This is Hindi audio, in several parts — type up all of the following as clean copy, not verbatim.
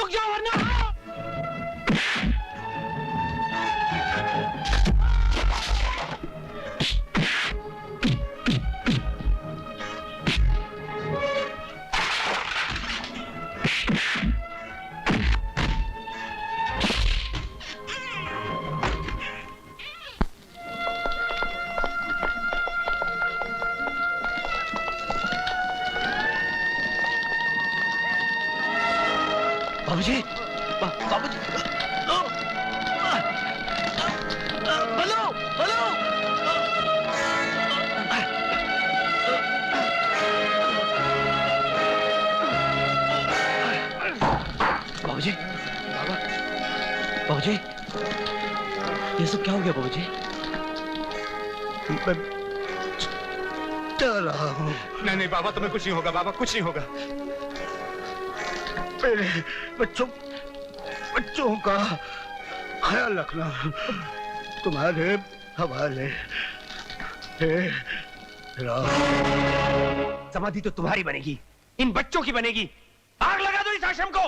रुक जाओ वरना। बाबूजी, बाबूजी, हेलो, हेलो। बाबूजी, बाबूजी, ये सब क्या हो गया बाबूजी? मैं डर रहा हूँ। नहीं नहीं बाबा, तुम्हें कुछ नहीं होगा बाबा, कुछ नहीं होगा। मेरे बच्चों का ख्याल रखना, तुम्हारे हवाले। समाधि तो तुम्हारी बनेगी, इन बच्चों की बनेगी। आग लगा दो इस आश्रम को।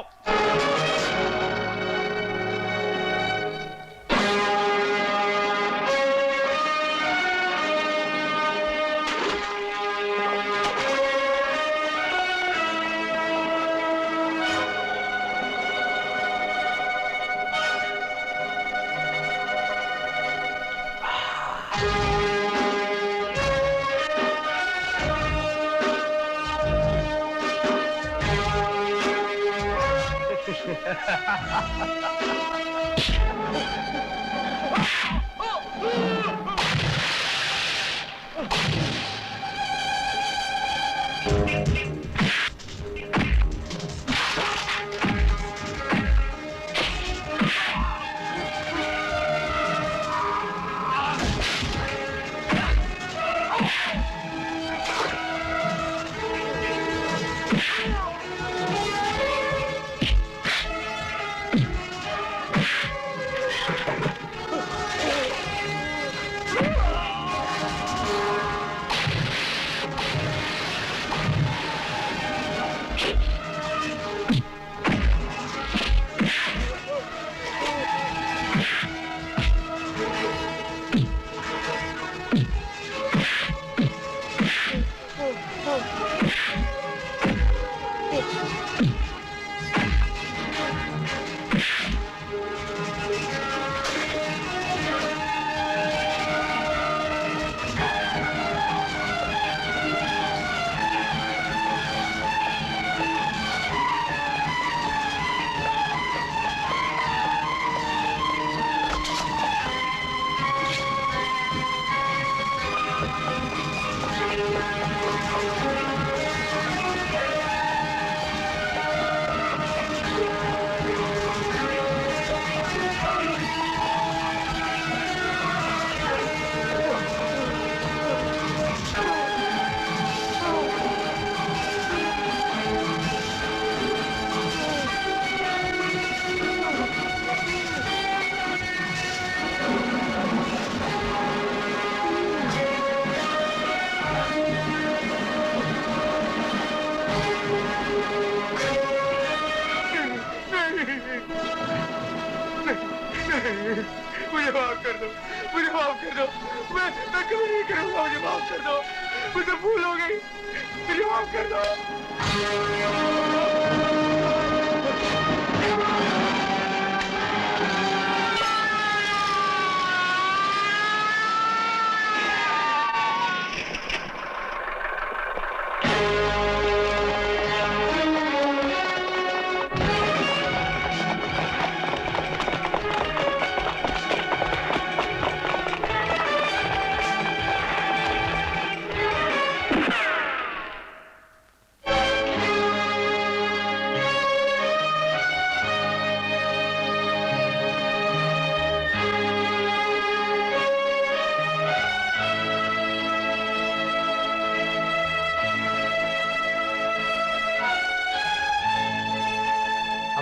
मुझे माफ कर दो, मुझे माफ कर दो। मैं कभी नहीं करूँगा, मुझे माफ कर दो। मुझे भूल हो गई, मुझे माफ कर दो।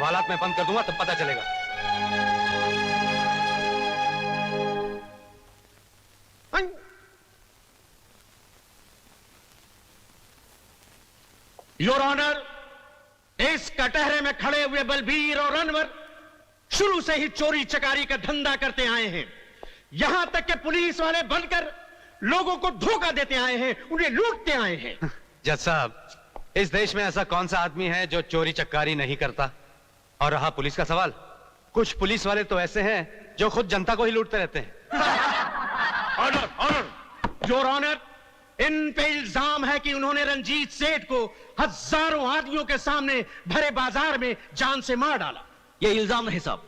हालात मैं बंद कर दूंगा तब पता चलेगा। योर ऑनर, इस कटहरे में खड़े हुए बलबीर और अनवर शुरू से ही चोरी चकारी का धंधा करते आए हैं। यहां तक कि पुलिस वाले बनकर लोगों को धोखा देते आए हैं, उन्हें लूटते आए हैं। जज साहब, इस देश में ऐसा कौन सा आदमी है जो चोरी चकारी नहीं करता? और रहा पुलिस का सवाल, कुछ पुलिस वाले तो ऐसे हैं जो खुद जनता को ही लूटते रहते हैं। ऑर्डर, ऑर्डर, योर ऑनर, इन पे इल्जाम है कि उन्होंने रंजीत सेठ को हजारों आदमियों के सामने भरे बाजार में जान से मार डाला। यह इल्जाम नहीं साहब,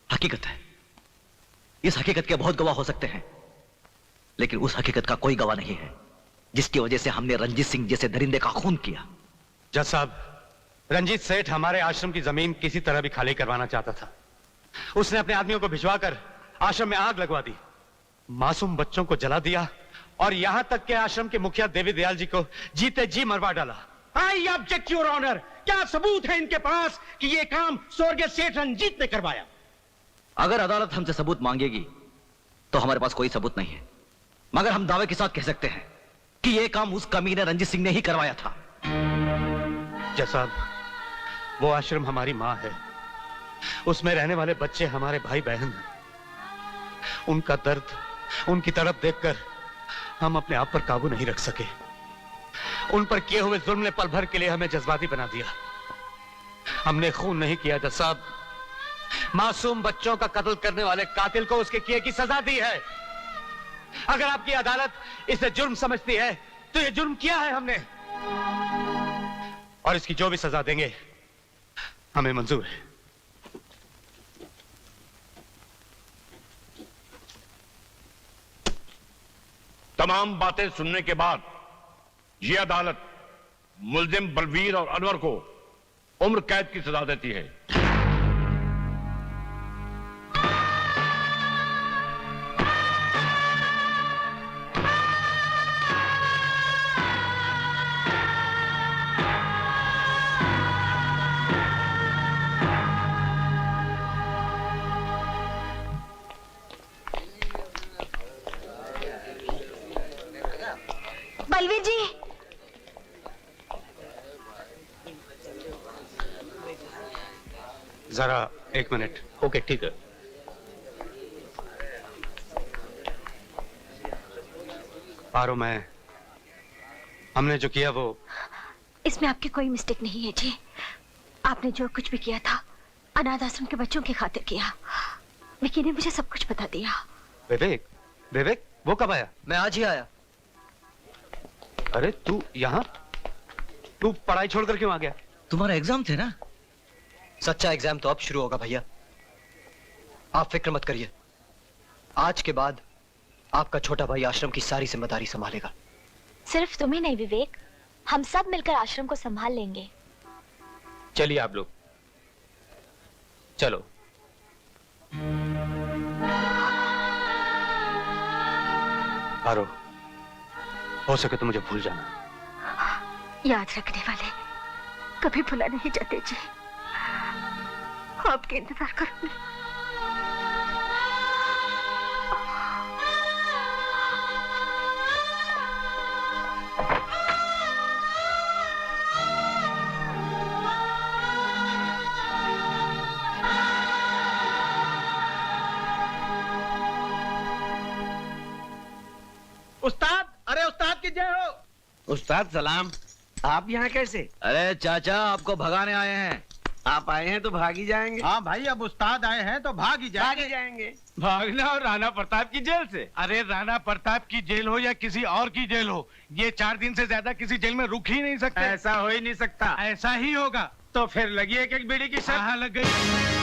हकीकत है। इस हकीकत के बहुत गवाह हो सकते हैं, लेकिन उस हकीकत का कोई गवाह नहीं है जिसकी वजह से हमने रंजीत सिंह जैसे दरिंदे का खून किया। जज साहब, रंजीत सेठ हमारे आश्रम की जमीन किसी तरह भी खाली करवाना चाहता था। उसने अपने आदमियों को भिजवाकर आश्रम में आग लगवा दी, मासूम बच्चों को जला दिया और यहां तक के आश्रम के मुखिया देवी दयाल जी को जीते जी मरवा डाला। आई ऑब्जेक्ट योर ऑनर, क्या सबूत है इनके पास कि यह काम स्वर्गीय सेठ रंजीत ने करवाया? अगर अदालत हमसे सबूत मांगेगी तो हमारे पास कोई सबूत नहीं है, मगर हम दावे के साथ कह सकते हैं कि यह काम उस कमीने रंजीत सिंह ने ही करवाया था। जज साहब, वो आश्रम हमारी मां है, उसमें रहने वाले बच्चे हमारे भाई बहन हैं। उनका दर्द, उनकी तड़प देखकर हम अपने आप पर काबू नहीं रख सके। उन पर किए हुए जुल्म ने पल भर के लिए हमें जज्बाती बना दिया। हमने खून नहीं किया जज साहब, मासूम बच्चों का कत्ल करने वाले कातिल को उसके किए की सजा दी है। अगर आपकी अदालत इसे जुर्म समझती है तो ये जुर्म किया है हमने, और इसकी जो भी सजा देंगे हमें मंजूर है। तमाम बातें सुनने के बाद यह अदालत मुल्जिम बलवीर और अनवर को उम्र कैद की सजा देती है। बलवीर जी, जरा एक मिनट। ओके, ठीक है। पारो, हमने जो किया वो इसमें आपकी कोई मिस्टेक नहीं है जी। आपने जो कुछ भी किया था अनाथ आश्रम के बच्चों की खातिर किया। विकी ने मुझे सब कुछ बता दिया। विवेक, विवेक वो कब आया? मैं आज ही आया। अरे तू यहाँ, तू पढ़ाई छोड़कर क्यों आ गया? तुम्हारा एग्जाम थे ना? सच्चा एग्जाम तो अब शुरू होगा भैया, आप फिक्र मत करिए। आज के बाद आपका छोटा भाई आश्रम की सारी जिम्मेदारी संभालेगा। सिर्फ तुम्हें नहीं विवेक, हम सब मिलकर आश्रम को संभाल लेंगे। चलिए आप लोग चलो। पारो, हो सके तो मुझे भूल जाना। याद रखने वाले कभी भुला नहीं जाते जी। आपके इंतजार करूंगी। उस्ताद, अरे उस्ताद की जय हो। उस्ताद सलाम। आप यहाँ कैसे? अरे चाचा, आपको भगाने आए हैं। आप आए हैं तो भाग ही जाएंगे। हाँ भाई, अब उस्ताद आए हैं तो भाग ही भाग ही जाएंगे। भागना और राणा प्रताप की जेल से? अरे राणा प्रताप की जेल हो या किसी और की जेल हो, ये 4 दिन से ज्यादा किसी जेल में रुक ही नहीं सकते। ऐसा हो ही नहीं सकता। ऐसा ही होगा। तो फिर लगी एक बीड़ी की शर्त। हाँ, लग गई।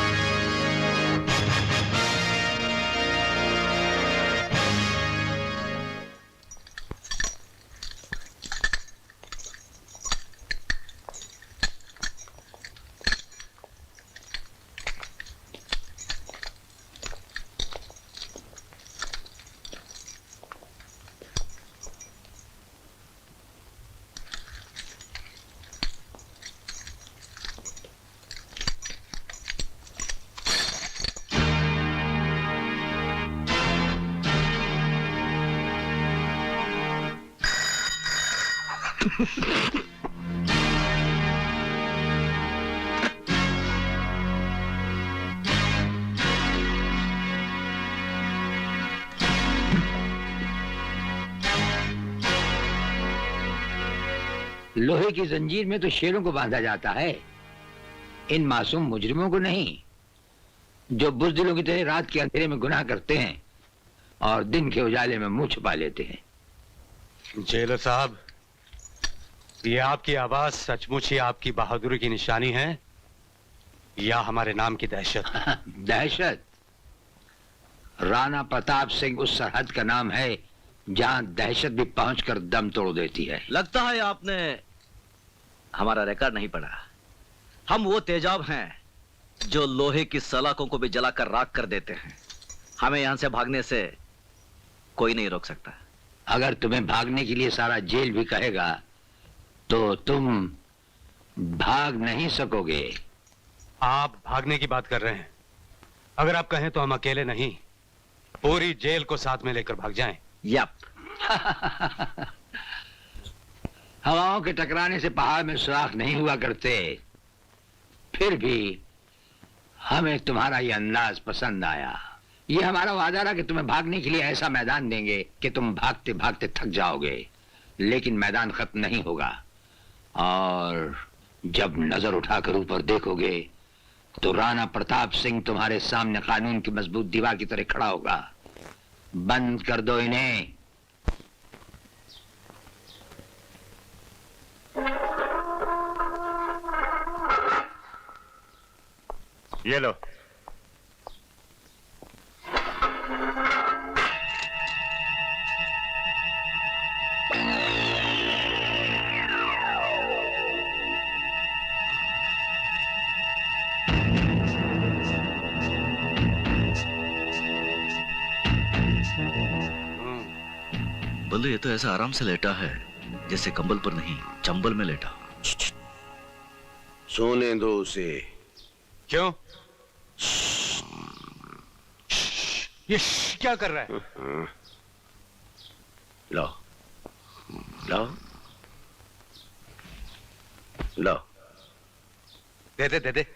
लोहे की जंजीर में तो शेरों को बांधा जाता है, इन मासूम मुजरिमों को नहीं, जो बुज़दिलों की तरह रात के अंधेरे में गुनाह करते हैं और दिन के उजाले में मुंह छुपा लेते हैं। जेलर साहब, ये आपकी आवाज सचमुच ही आपकी बहादुरी की निशानी है या हमारे नाम की दहशत? दहशत? राणा प्रताप सिंह उस सरहद का नाम है जहां दहशत भी पहुंचकर दम तोड़ देती है। लगता है आपने हमारा रिकॉर्ड नहीं पढ़ा। हम वो तेजाब हैं जो लोहे की सलाखों को भी जलाकर राख कर देते हैं। हमें यहां से भागने से कोई नहीं रोक सकता। अगर तुम्हें भागने के लिए सारा जेल भी कहेगा तो तुम भाग नहीं सकोगे। आप भागने की बात कर रहे हैं? अगर आप कहें तो हम अकेले नहीं, पूरी जेल को साथ में लेकर भाग जाएं। यप। हवाओं के टकराने से पहाड़ में सुराख नहीं हुआ करते, फिर भी हमें तुम्हारा ये अंदाज पसंद आया। ये हमारा वादा रहा कि तुम्हें भागने के लिए ऐसा मैदान देंगे कि तुम भागते भागते थक जाओगे, लेकिन मैदान खत्म नहीं होगा। और जब नजर उठाकर ऊपर देखोगे तो राणा प्रताप सिंह तुम्हारे सामने कानून की मजबूत दीवार की तरह खड़ा होगा। बंद कर दो इन्हें। ये लो। बल्लू, ये तो ऐसा आराम से लेटा है जैसे कंबल पर नहीं, चंबल में लेटा। सोने दो उसे। क्यों? ये क्या कर रहा है? लो लो लो। दे दे दे दे।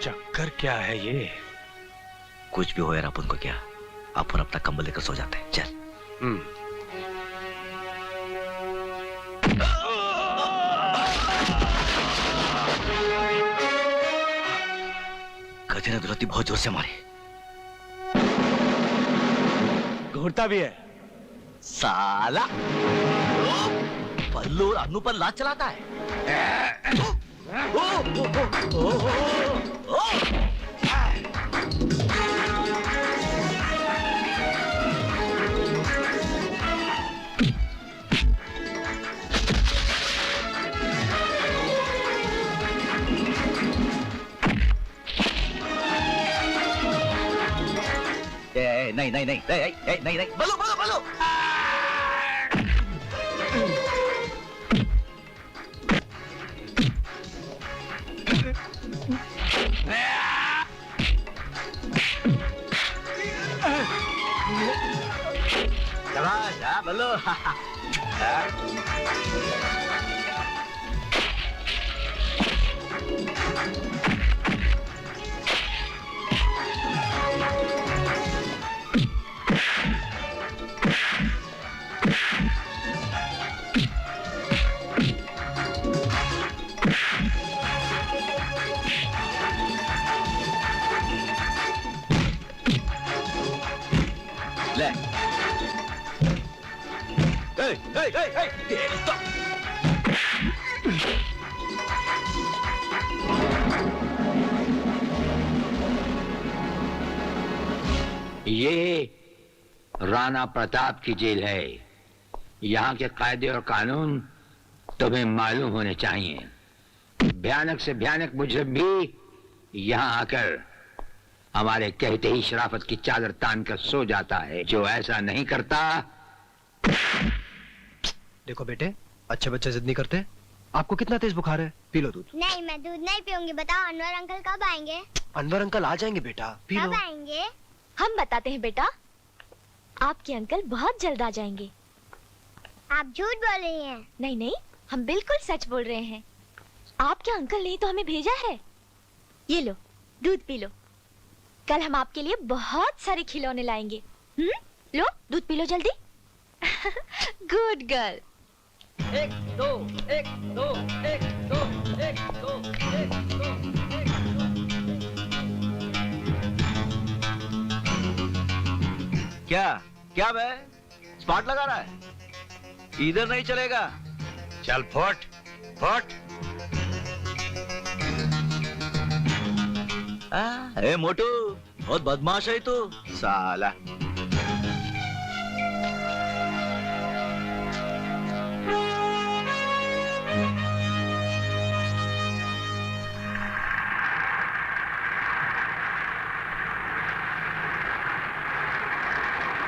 चक्कर क्या है ये? कुछ भी हो यार, अपन को क्या, अपन अपना कंबल लेकर सो जाते हैं। चल। गधे ने दुलत्ती बहुत जोर से मारी। घूरता भी है साला। पल्लू और अन्नू पर लात चलाता है। नहीं नहीं नहीं नहीं नहीं नहीं, बल्लू बल्लू बल्लू। शाबाश बल्लू। ले। ये राणा प्रताप की जेल है। यहाँ के कायदे और कानून तुम्हें मालूम होने चाहिए। भयानक से भयानक मुजरिम भी यहाँ आकर हमारे कहते ही शराफत की चादर तान कर सो जाता है। जो ऐसा नहीं करता। देखो बेटे, अच्छे बच्चे जिद नहीं करते। आपको कितना तेज बुखार है? पी लो दूध। नहीं, मैं दूध नहीं पीऊंगी। बताओ अनवर अंकल कब आएंगे? अनवर अंकल आ जाएंगे बेटा, पी लो। कब आएंगे? हम बताते हैं बेटा, आपके अंकल बहुत जल्द आ जाएंगे। आप झूठ बोल रही हैं। नहीं नहीं, हम बिल्कुल सच बोल रहे हैं। आपके अंकल ने तो हमें भेजा है। ये लो, दूध पी लो। कल हम आपके लिए बहुत सारे खिलौने लाएंगे। लो, दूध पी लो जल्दी। Good girl. 1 2 1 2 1 2 1 2 1 2 क्या क्या बे स्पॉट लगा रहा है? इधर नहीं चलेगा। चल फुट फुट। ए मोटू, बहुत बदमाश है तू। साला